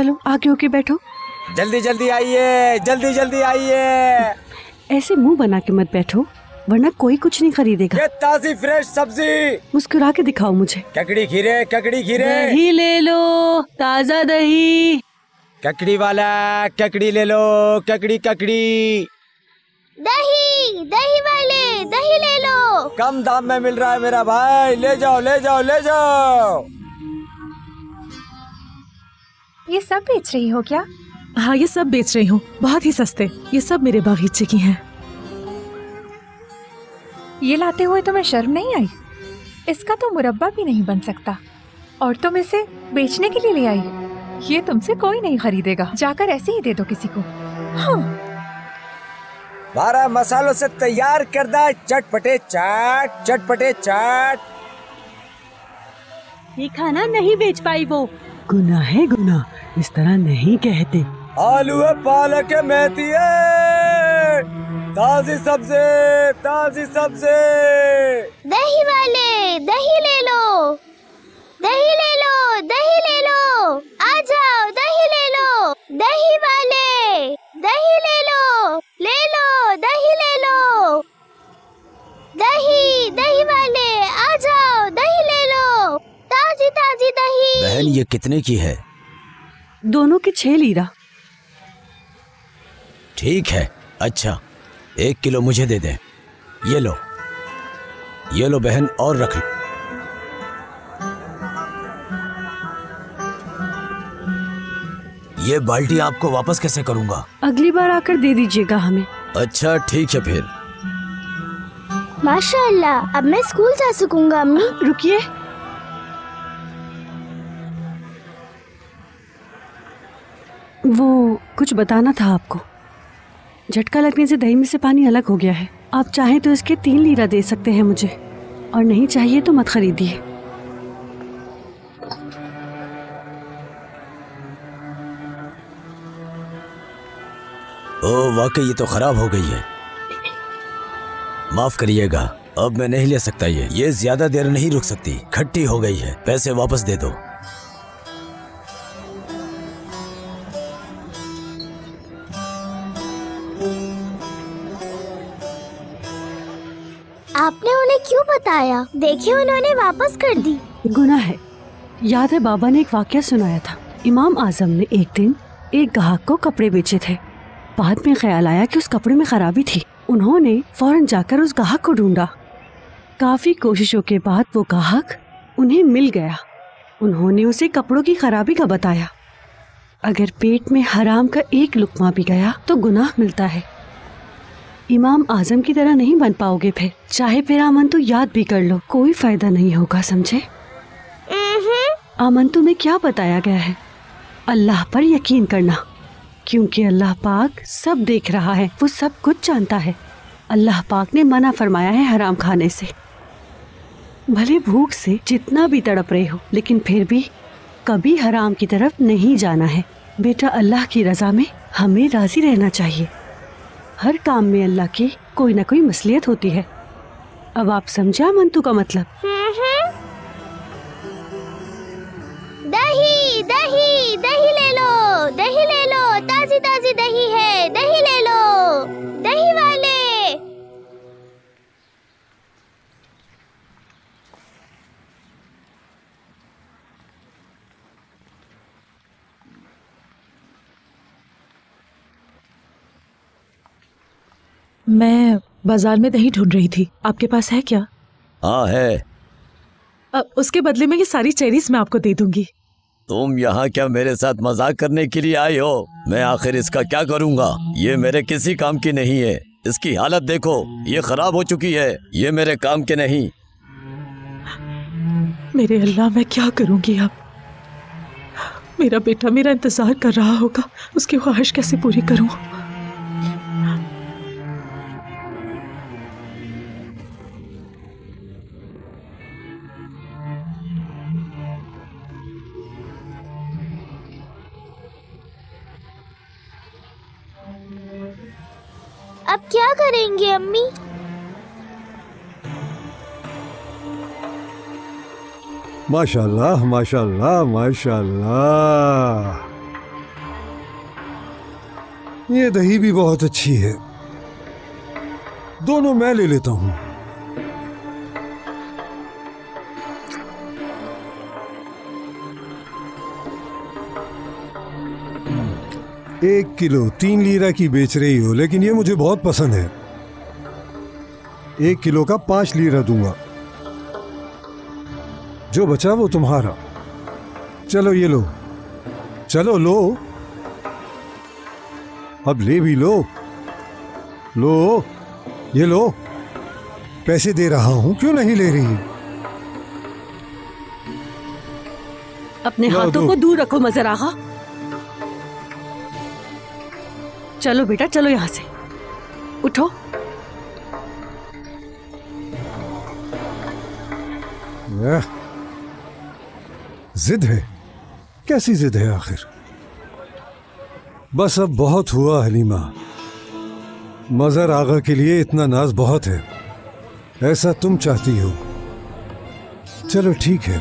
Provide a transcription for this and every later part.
चलो आगे होके बैठो। जल्दी जल्दी आइए, जल्दी जल्दी आइए। ऐसे मुंह बना के मत बैठो वरना कोई कुछ नहीं खरीदेगा। ये ताजी फ्रेश सब्जी। मुस्कुरा के दिखाओ मुझे। ककड़ी खीरे, ककड़ी खीरे। दही ले लो, ताजा दही। ककड़ी वाला ककड़ी ले लो, ककड़ी ककड़ी। दही, दही वाले दही ले लो। कम दाम में मिल रहा है मेरा भाई, ले जाओ ले जाओ ले जाओ। ये सब बेच रही हो क्या? हाँ ये सब बेच रही हूँ, बहुत ही सस्ते। ये सब मेरे बागीचे की हैं। ये लाते हुए तुम्हें शर्म नहीं आई? इसका तो मुरब्बा भी नहीं बन सकता और तुम इसे बेचने के लिए ले आई। ये तुमसे कोई नहीं खरीदेगा, जाकर ऐसे ही दे दो किसी को। हाँ। 12 मसालों से तैयार करदा चटपटे चाट, चटपटे चाट। ये खाना नहीं बेच पाई वो। गुनाह है गुनाह, इस तरह नहीं कहते। आलू है, पालक है, मेथी है, ताजी सब्जी, ताजी सब्जी। दही वाले दही ले लो, दही ले लो, दही ले लो। आ जाओ, दही ले लो। दही वाले दही ले लो, ले लो दही ले लो। दही, दही वाले आ जाओ, दही ले लो। ताजी ताजी दही। बहन ये कितने की है? दोनों के 6 लीरा। ठीक है, अच्छा 1 किलो मुझे दे दे। ये लो बहन, और रख लो। ये बाल्टी आपको वापस कैसे करूंगा? अगली बार आकर दे दीजिएगा हमें। अच्छा ठीक है फिर। माशाअल्लाह, अब मैं स्कूल जा सकूंगा अम्मी। रुकिए, वो कुछ बताना था आपको। झटका लगने से दही में से पानी अलग हो गया है। आप चाहें तो इसके 3 लीरा दे सकते हैं मुझे, और नहीं चाहिए तो मत खरीदिए। ओह वाकई ये तो खराब हो गई है, माफ करिएगा, अब मैं नहीं ले सकता। ये ज्यादा देर नहीं रुक सकती, खट्टी हो गई है। पैसे वापस दे दो। आपने उन्हें क्यों बताया? देखिए उन्होंने वापस कर दी। गुनाह है। याद है बाबा ने एक वाकया सुनाया था। इमाम आजम ने एक दिन एक ग्राहक को कपड़े बेचे थे। बाद में ख्याल आया कि उस कपड़े में खराबी थी। उन्होंने फौरन जाकर उस ग्राहक को ढूंढा। काफी कोशिशों के बाद वो ग्राहक उन्हें मिल गया। उन्होंने उसे कपड़ों की खराबी का बताया। अगर पेट में हराम का एक लुकमा भी गया तो गुनाह मिलता है। इमाम आजम की तरह नहीं बन पाओगे फिर, चाहे फिर आमंतु याद भी कर लो, कोई फायदा नहीं होगा, समझे? आमंतु में क्या बताया गया है? अल्लाह पर यकीन करना, क्योंकि अल्लाह पाक सब देख रहा है, वो सब कुछ जानता है। अल्लाह पाक ने मना फरमाया है हराम खाने से। भले भूख से जितना भी तड़प रहे हो, लेकिन फिर भी कभी हराम की तरफ नहीं जाना है। बेटा, अल्लाह की रजा में हमें राजी रहना चाहिए। हर काम में अल्लाह की कोई ना कोई मसलियत होती है। अब आप समझा मंतु का मतलब? दही दही दही ले लो, दही ले लो, ताजी ताजी दही है, दही ले लो। दही वाले मैं बाजार में दही ढूंढ रही थी, आपके पास है क्या? हाँ है। उसके बदले में ये सारी चेरीज मैं आपको दे दूंगी। तुम यहाँ क्या मेरे साथ मजाक करने के लिए आई हो? मैं आखिर इसका क्या करूँगा? ये मेरे किसी काम की नहीं है। इसकी हालत देखो, ये खराब हो चुकी है। ये मेरे काम के नहीं। मेरे अल्लाह, मैं क्या करूंगी अब? मेरा बेटा मेरा इंतजार कर रहा होगा, उसकी ख्वाहिश कैसे पूरी करूं? अब क्या करेंगे अम्मी? माशाल्लाह माशाल्लाह माशाल्लाह। ये दही भी बहुत अच्छी है, दोनों मैं ले लेता हूँ। एक किलो 3 लीरा की बेच रही हो, लेकिन ये मुझे बहुत पसंद है। 1 किलो का 5 लीरा दूंगा। जो बचा वो तुम्हारा। चलो ये लो, चलो लो, अब ले भी लो। लो, ये लो, पैसे दे रहा हूं, क्यों नहीं ले रही? अपने लो, हाथों दो। को दूर रखो मजर आगा। चलो बेटा, चलो यहाँ से उठो। जिद है, कैसी जिद है आखिर? बस अब बहुत हुआ हलीमा, मजर आगा के लिए इतना नाज बहुत है, ऐसा तुम चाहती हो। चलो ठीक है,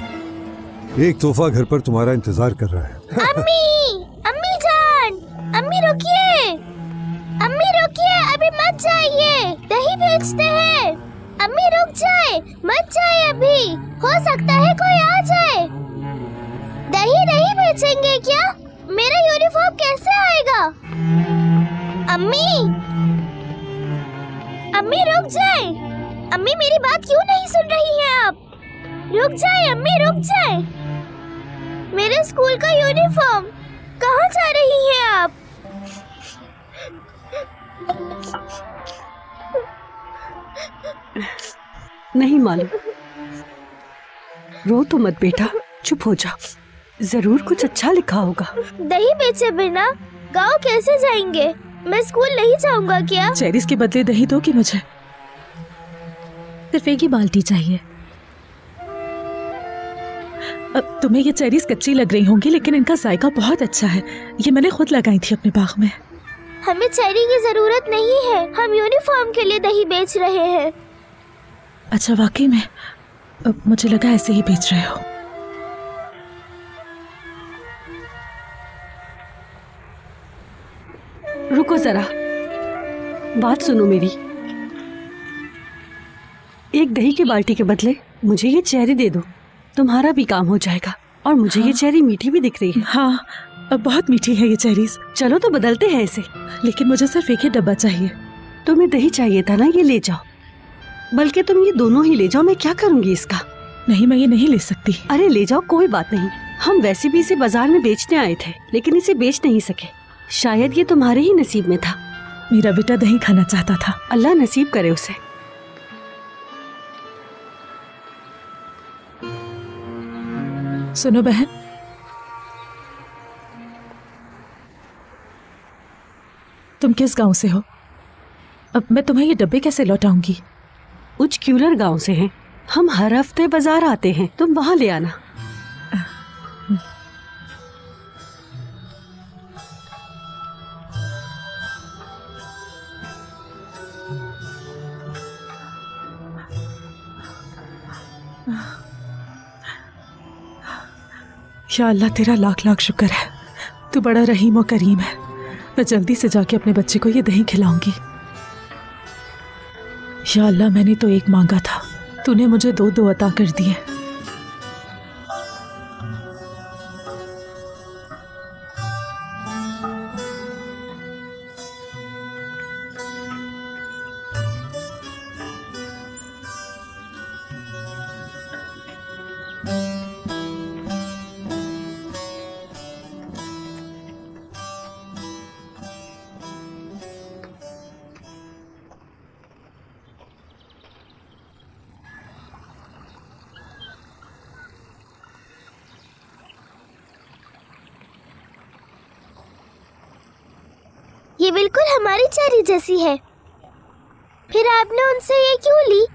एक तोहफा घर पर तुम्हारा इंतजार कर रहा है। अम्मी, अम्मी जान, अम्मी रुकिए, अम्मी रुकिए, अभी मत जाइए, दही बेचते हैं। अम्मी रुक जाए, मत जाए अभी, हो सकता है कोई आ जाए। दही नहीं बेचेंगे क्या? मेरा यूनिफॉर्म कैसे आएगा? अम्मी, अम्मी रुक जाए। अम्मी मेरी बात क्यों नहीं सुन रही हैं आप? रुक जाए अम्मी, रुक जाए। मेरे स्कूल का यूनिफॉर्म, कहाँ जा रही हैं आप? नहीं मालूम। रो तो मत बेटा, चुप हो जा, जरूर कुछ अच्छा लिखा होगा। दही बेचे बिना गांव कैसे जाएंगे? मैं स्कूल नहीं जाऊंगा क्या? चेरीज के बदले दही दो कि मुझे सिर्फ एक ही बाल्टी चाहिए। अब तुम्हें ये चेरीज कच्ची लग रही होंगी, लेकिन इनका जायका बहुत अच्छा है। ये मैंने खुद लगाई थी अपने बाग में। हमें चेरी की जरूरत नहीं है, हम यूनिफॉर्म के लिए दही बेच रहे हैं। अच्छा, वाकई में? अब मुझे लगा ऐसे ही बेच रहे हो। रुको जरा, बात सुनो मेरी। एक दही की बाल्टी के बदले मुझे ये चेरी दे दो, तुम्हारा भी काम हो जाएगा। और मुझे ये चेरी मीठी भी दिख रही है। हाँ, अब बहुत मीठी है ये चेरीज। चलो तो बदलते हैं इसे। लेकिन मुझे सिर्फ एक ही डब्बा चाहिए। तुम्हें दही चाहिए था ना, ये ले जाओ। बल्कि तुम ये दोनों ही ले जाओ, मैं क्या करूंगी इसका? नहीं, मैं ये नहीं ले सकती। अरे ले जाओ, कोई बात नहीं। हम वैसे भी इसे बाजार में बेचने आए थे, लेकिन इसे बेच नहीं सके। शायद ये तुम्हारे ही नसीब में था। मेरा बेटा दही खाना चाहता था। अल्लाह नसीब करे उसे। सुनो बहन, तुम किस गांव से हो? अब मैं तुम्हें ये डब्बे कैसे लौटाऊंगी? उच क्यूलर गांव से हैं। हम हर हफ्ते बाजार आते हैं, तुम वहां ले आना। या अल्लाह, तेरा लाख लाख शुक्र है। तू बड़ा रहीम और करीम है। मैं जल्दी से जाके अपने बच्चे को ये दही खिलाऊंगी। या अल्लाह, मैंने तो एक मांगा था, तूने मुझे 2 अता कर दिए। ये बिल्कुल हमारी चेरी जैसी है। फिर आपने उनसे ये क्यों ली?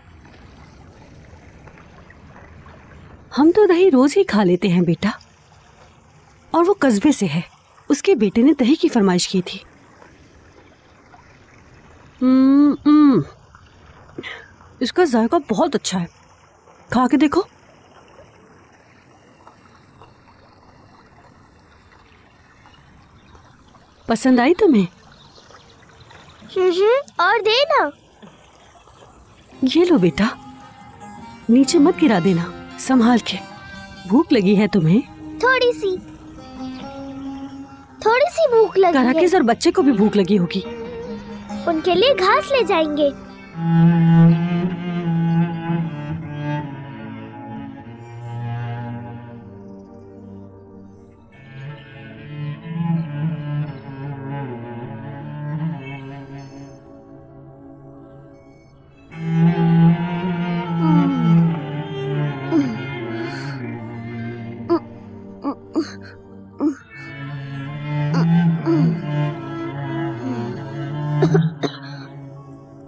हम तो दही रोज ही खा लेते हैं बेटा, और वो कस्बे से है। उसके बेटे ने दही की फरमाइश की थी। इसका जायका बहुत अच्छा है, खा के देखो। पसंद आई तुम्हें? और देना। ये लो बेटा, नीचे मत गिरा देना, संभाल के। भूख लगी है तुम्हें? थोड़ी सी भूख लगी है। कराकेस और बच्चे को भी भूख लगी होगी। उनके लिए घास ले जाएंगे।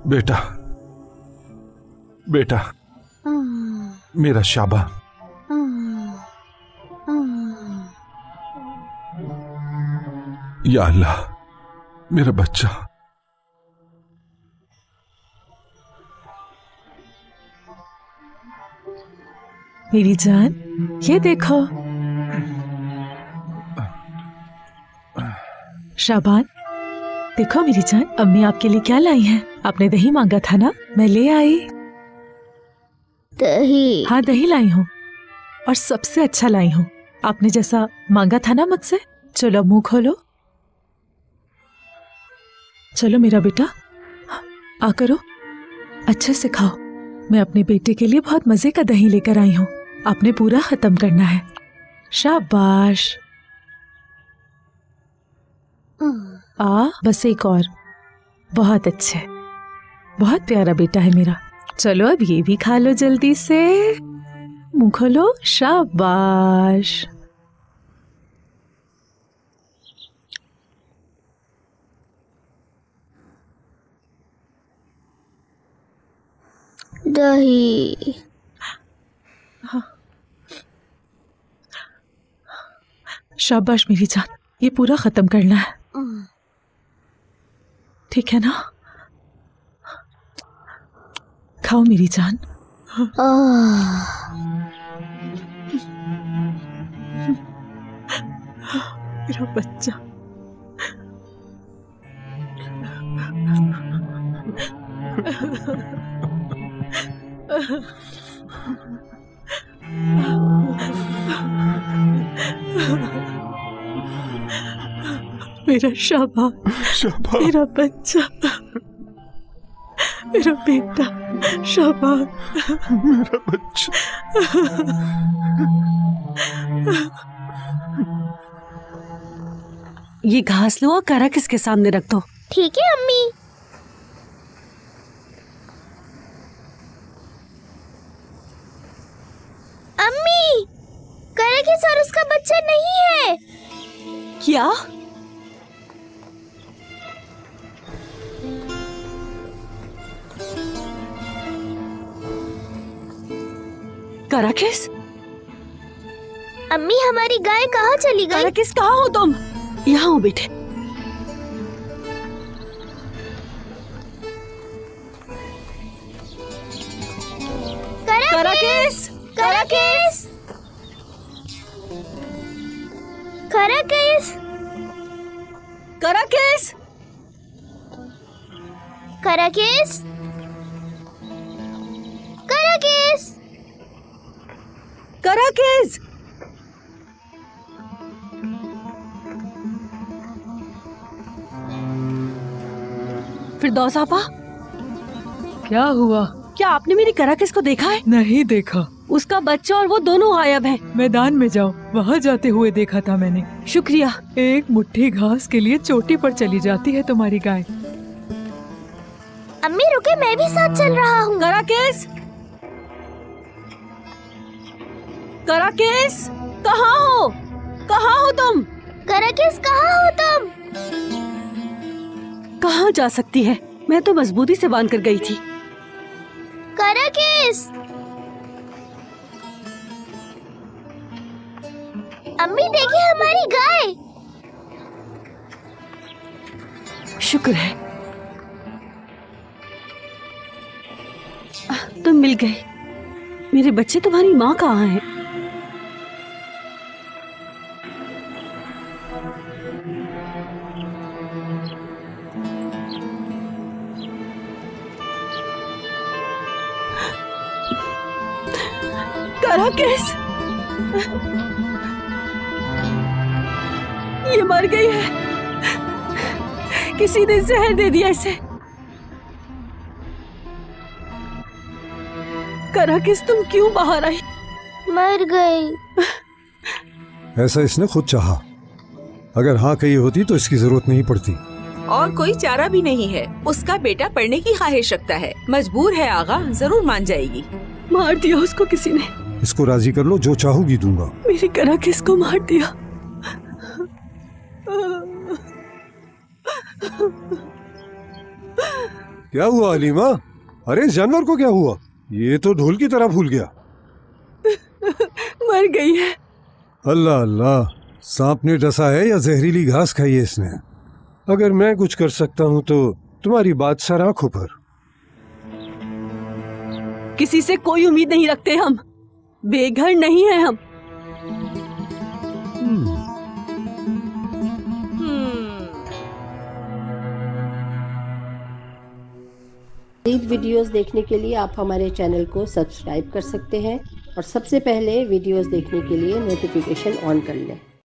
बेटा, बेटा, मेरा शाबा। या अल्लाह, मेरा बच्चा। मेरी जान, ये देखो। शाबान, देखो मेरी जान, अम्मी आपके लिए क्या लाई हैं। आपने दही मांगा था ना, मैं ले आई। दही? हाँ, दही लाई हूँ, और सबसे अच्छा लाई हूँ। आपने जैसा मांगा था ना मुझसे। चलो मुंह खोलो। चलो मेरा बेटा, आ करो, अच्छे से खाओ। मैं अपने बेटे के लिए बहुत मजे का दही लेकर आई हूँ। आपने पूरा खत्म करना है। शाबाश। बस एक और। बहुत अच्छे, बहुत प्यारा बेटा है मेरा। चलो अब ये भी खा लो जल्दी से। मुंह खोलो। शाबाश। दही। शाबाश मेरी जान, ये पूरा खत्म करना है, ठीक है ना? खाओ मेरी जान। मेरा बच्चा। मेरा शाबा, मेरा बच्चा, मेरा बेटा शाबा, मेरा बच्चा। ये घास लो और कराकेस के सामने रख दो। ठीक है अम्मी। अम्मी, कराकेस और उसका बच्चा नहीं है। क्या? कराकेस? अम्मी, हमारी गाय कहाँ चली गई? कराकेस, कहाँ हो तुम? यहाँ हो बेटे। कराकेस, कराकेस, कराकेस, कराकेस, कराकेस, कराकेस, कराकेस। फिरदौस आपा, क्या हुआ? क्या आपने मेरी कराकेस को देखा है? नहीं देखा। उसका बच्चा और वो दोनों गायब हैं। मैदान में जाओ, वहाँ जाते हुए देखा था मैंने। शुक्रिया। एक मुट्ठी घास के लिए चोटी पर चली जाती है तुम्हारी गाय। अम्मी रुके, मैं भी साथ चल रहा हूँ। कराकेस, कराकेस, कहाँ हो? कहाँ हो तुम? कराकेस, कहाँ हो तुम? कहाँ जा सकती है? मैं तो मजबूती से बांध कर गई थी। कराकेस, अम्मी देखिए हमारी गाय। शुक्र है तुम मिल गए। मेरे बच्चे, तुम्हारी माँ कहाँ है? करा किस? ये मर गई है। किसी ने जहर दे दिया इसे। करा किस, तुम क्यों बाहर आई? मर गई। ऐसा इसने खुद चाहा। अगर हाँ कही होती तो इसकी जरूरत नहीं पड़ती। और कोई चारा भी नहीं है। उसका बेटा पढ़ने की ख्वाहिश रखता है, मजबूर है आगा, जरूर मान जाएगी। मार दिया उसको किसी ने। इसको राजी कर लो, जो चाहोगी दूंगा। मेरी करा किस को मार दिया। क्या हुआ अलीमा? अरे इस जानवर को क्या हुआ? ये तो ढोल की तरह फूल गया। मर गई है। अल्लाह अल्लाह, सांप ने डसा है या जहरीली घास खाई है इसने? अगर मैं कुछ कर सकता हूँ तो तुम्हारी बात सर आंखों पर। किसी से कोई उम्मीद नहीं रखते हम, बेघर नहीं है हम। मज़ीद वीडियोस देखने के लिए आप हमारे चैनल को सब्सक्राइब कर सकते हैं और सबसे पहले वीडियोस देखने के लिए नोटिफिकेशन ऑन कर लें।